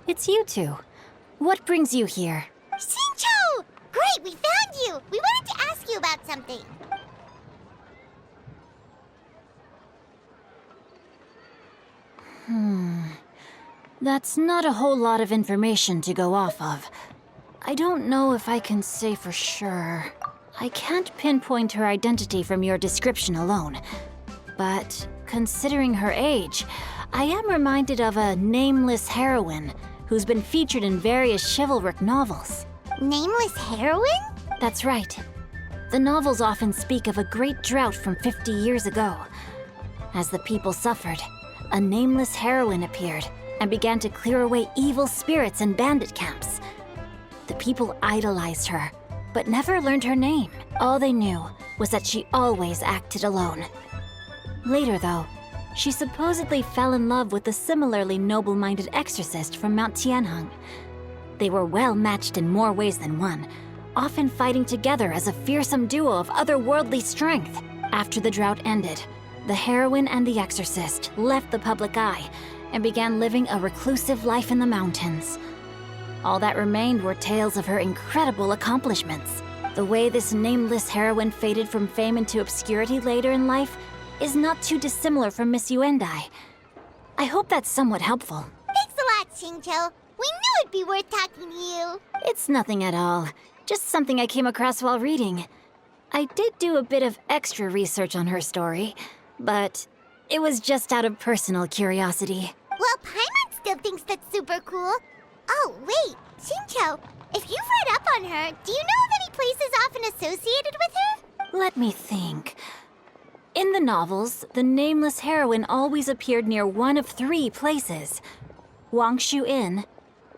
It's you two. What brings you here? Xingqiu! Great, we found you! We wanted to ask you about something. That's not a whole lot of information to go off of. I don't know if I can say for sure. I can't pinpoint her identity from your description alone. But considering her age, I am reminded of a nameless heroine who's been featured in various chivalric novels. Nameless heroine? That's right. The novels often speak of a great drought from 50 years ago. As the people suffered, a nameless heroine appeared and began to clear away evil spirits in bandit camps. The people idolized her, but never learned her name. All they knew was that she always acted alone. Later, though, she supposedly fell in love with a similarly noble-minded exorcist from Mount Tianheng. They were well matched in more ways than one, often fighting together as a fearsome duo of otherworldly strength. After the drought ended, the heroine and the exorcist left the public eye and began living a reclusive life in the mountains. All that remained were tales of her incredible accomplishments. The way this nameless heroine faded from fame into obscurity later in life is not too dissimilar from Miss Yuendai. I hope that's somewhat helpful. Thanks a lot, Xingqiu. We knew it'd be worth talking to you. It's nothing at all. Just something I came across while reading. I did do a bit of extra research on her story, but it was just out of personal curiosity. Well, Paimon still thinks that's super cool. Oh, wait, Xingqiu, if you've read up on her, do you know of any places often associated with her? Let me think. In the novels, the nameless heroine always appeared near one of 3 places. Wangshu Inn,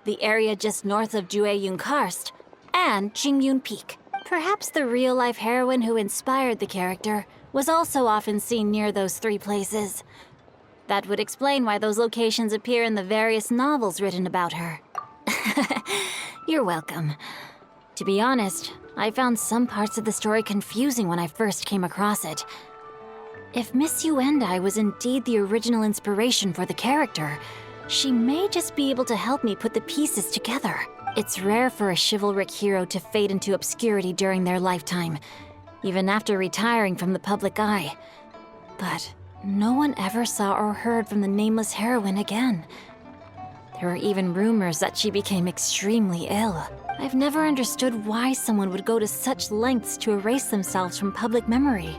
the area just north of Jueyun Karst, and Xingyun Peak. Perhaps the real-life heroine who inspired the character was also often seen near those 3 places. That would explain why those locations appear in the various novels written about her. You're welcome. To be honest, I found some parts of the story confusing when I first came across it. If Miss Yuendai was indeed the original inspiration for the character, she may just be able to help me put the pieces together. It's rare for a chivalric hero to fade into obscurity during their lifetime, even after retiring from the public eye. But no one ever saw or heard from the nameless heroine again. There were even rumors that she became extremely ill. I've never understood why someone would go to such lengths to erase themselves from public memory.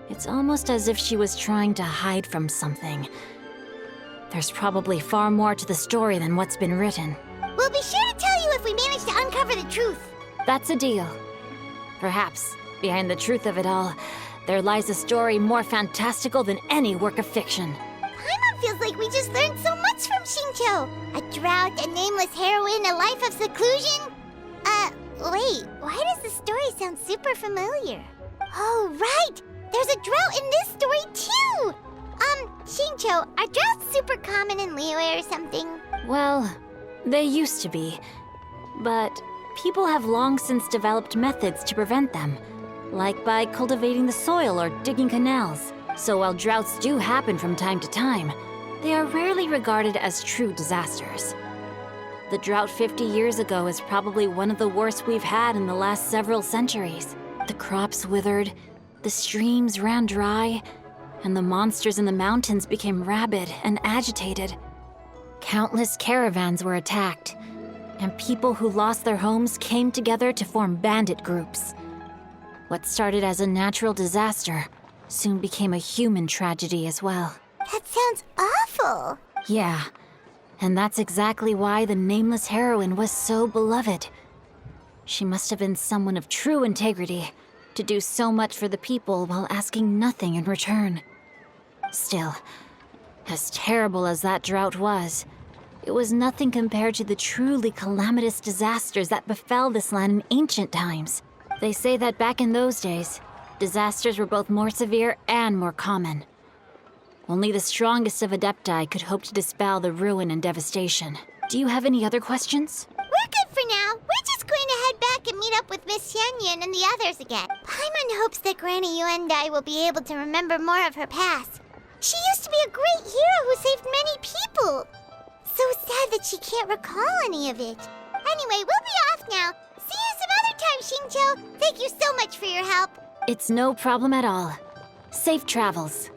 It's almost as if she was trying to hide from something. There's probably far more to the story than what's been written. We'll be sure to tell you if we manage to uncover the truth. That's a deal. Perhaps, behind the truth of it all, there lies a story more fantastical than any work of fiction. Paimon feels like we just learned so much from Xingqiu. A drought, a nameless heroine, a life of seclusion. Wait, why does the story sound super familiar? Oh, right! There's a drought in this story, too! Xingqiu, are droughts super common in Liyue or something? Well, they used to be. But people have long since developed methods to prevent them, like by cultivating the soil or digging canals. So while droughts do happen from time to time, they are rarely regarded as true disasters. The drought 50 years ago is probably one of the worst we've had in the last several centuries. The crops withered, the streams ran dry, and the monsters in the mountains became rabid and agitated. Countless caravans were attacked, and people who lost their homes came together to form bandit groups. What started as a natural disaster soon became a human tragedy as well. That sounds awful. Yeah, and that's exactly why the nameless heroine was so beloved. She must have been someone of true integrity, to do so much for the people while asking nothing in return. Still, as terrible as that drought was, it was nothing compared to the truly calamitous disasters that befell this land in ancient times. They say that back in those days, disasters were both more severe and more common. Only the strongest of Adepti could hope to dispel the ruin and devastation. Do you have any other questions? We're good for now. We're just going to head back and meet up with Miss Xianyun and the others again. Paimon hopes that Granny Yuendai will be able to remember more of her past. She used to be a great hero who saved many people. So that she can't recall any of it. Anyway, we'll be off now. See you some other time, Xingqiu. Thank you so much for your help. It's no problem at all. Safe travels.